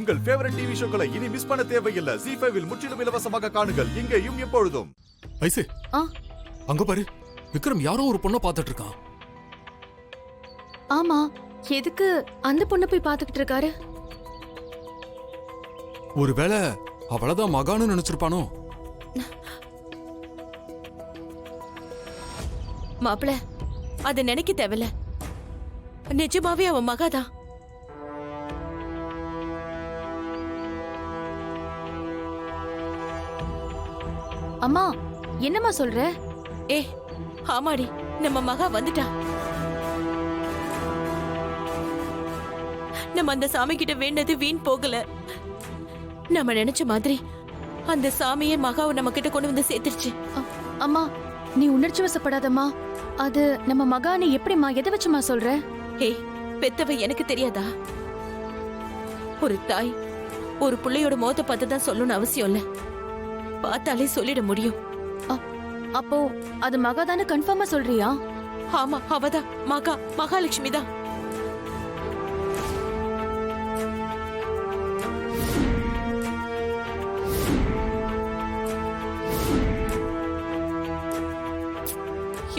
உங்கள் favourite TV ஷோக்களை இனி miss பண்ண தேவையில்லை. ZEE5 இல் முற்றிலும் இலவசமாக காணுங்கள், இங்கேயும் எப்பொழுதும். ஐசே, அங்க பாரு, விக்ரம் யாரோ ஒரு பொண்ணை பார்த்துட்டு இருக்கான். ஆமா, எதுக்கு அந்த பொண்ணை போய் பார்த்துக்கிட்டு இருக்காரு? ஒருவேளை அவளதான் மகான்னு நினைச்சிருப்பானோ? மாப்பிள, அது நினைக்க தேவையில்ல. நிஜமாவே அவன் மகாதான். அம்மா, என்னம்மா சொல்ற? ஆமாடி, நம்ம மகா வந்துட்டா. நம்ம அந்த சாமி கிட்ட வேண்டது வீண் போகல. நம்ம நினைச்ச மாதிரி அந்த சாமியே மகாவை நம்ம கிட்ட கொண்டு வந்து சேர்த்துருச்சு. அம்மா, நீ உணர்ச்சி வசப்படாதம்மா. அது நம்ம மகானை எப்படிமா, எதை வச்சுமா சொல்ற? பெத்தவ எனக்கு தெரியாதா? ஒரு தாய் ஒரு பிள்ளையோட முகத்தை பார்த்து தான் சொல்லணும்னு அவசியம் இல்ல, பார்த்தாலே சொல்லிட முடியும். அப்போ அது மகாதான கன்ஃபார்மா சொல்றியா? ஆமா, அவதான் மகாலட்சுமி தான்.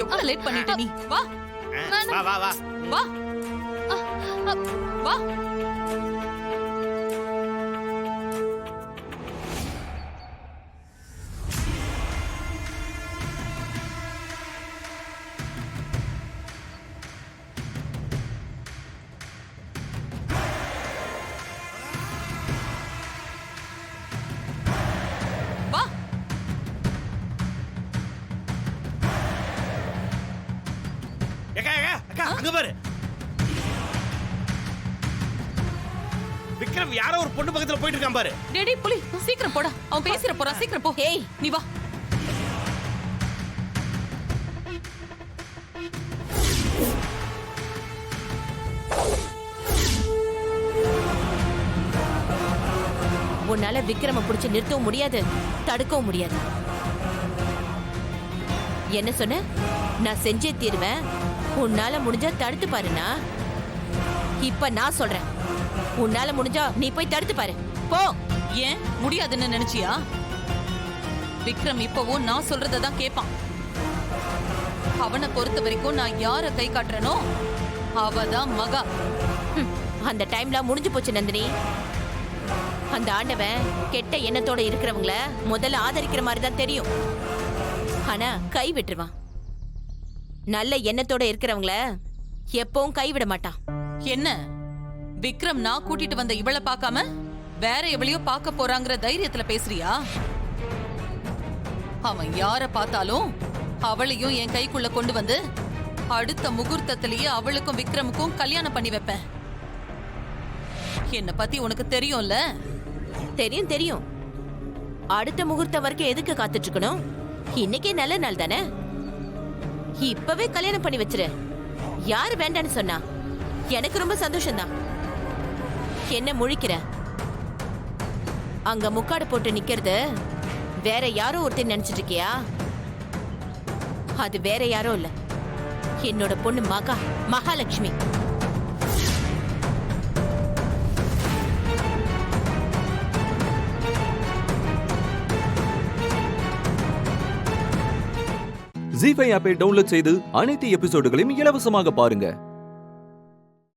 எவ்வளவு லேட் பண்ணிட்ட நீ? வா வா வா வா வா வா. அங்க பாரு, விக்ரம் யாரோ ஒரு பொண்ணு பக்கத்துல போயிட்டு இருக்கான் பாரு. டேடி புலி, சீக்கிரம் போடா, அவன் பேசிற போறான், சீக்கிரம் போ. நீ வா. உன்னால விக்ரம புடிச்சு நிறுத்தவும் முடியாது, தடுக்கவும் முடியாது. என்ன சொன்ன? நான் செஞ்சே தீருவேன், உன்னால முடிஞ்சா தடுத்து பாருனா. இப்ப நான் சொல்றேன், உன்னால முடிஞ்சா நீ போய் தடுத்து பாரு, போ. ஏன் முடியாதுன்னு நினைச்சியா? விக்ரம் இப்பவும் நான் சொல்றதான் கேட்பான். அவனை பொறுத்த வரைக்கும் நான் யார கை காட்டுறனோ அவதான் மகா. அந்த டைம்ல முடிஞ்சு போச்சு நந்தினி. அந்த ஆண்டவன் கெட்ட எண்ணத்தோட இருக்கிறவங்கள முதல்ல ஆதரிக்கிற மாதிரி தான் தெரியும், ஆனா கை விட்டுருவான். நல்ல எண்ணத்தோட இருக்கிறவங்கள எப்பவும் கைவிட மாட்டான். என்ன விக்ரம் நான் கூட்டிட்டு வந்த இவளை பார்க்காம வேற எவளையோ பார்க்க போறாங்கிற தைரியத்துல பேசுறியா? அவன் யார பார்த்தாலும் அவளையும் என் கைக்குள்ள கொண்டு வந்து அடுத்த முகூர்த்தத்திலேயே அவளுக்கும் விக்ரமுக்கும் கல்யாணம் பண்ணி வைப்பேன். என்ன பத்தி உனக்கு தெரியும்ல? தெரியும் தெரியும். அடுத்த முகூர்த்தம் வரைக்கும் எதுக்கு காத்துட்டு இருக்கணும்? இன்னைக்கே நல்ல நாள் தானே, இப்பவே கல்யாணம் பண்ணி வச்சிரு. யாரு வேண்டான்னு சொன்னா? எனக்கு ரொம்ப சந்தோஷம்தான். என்ன முழிக்கிற? அங்க முக்காடு போட்டு நிக்கிறது வேற யாரோ ஒருத்தர் நினைச்சிட்டு இருக்கியா? அது வேற யாரோ இல்ல, என்னோட பொண்ணு மகாலட்சுமி. ZEE5 ஆப்பை டவுன்லோட் செய்து அனைத்து எபிசோடுகளையும் இலவசமாக பாருங்க.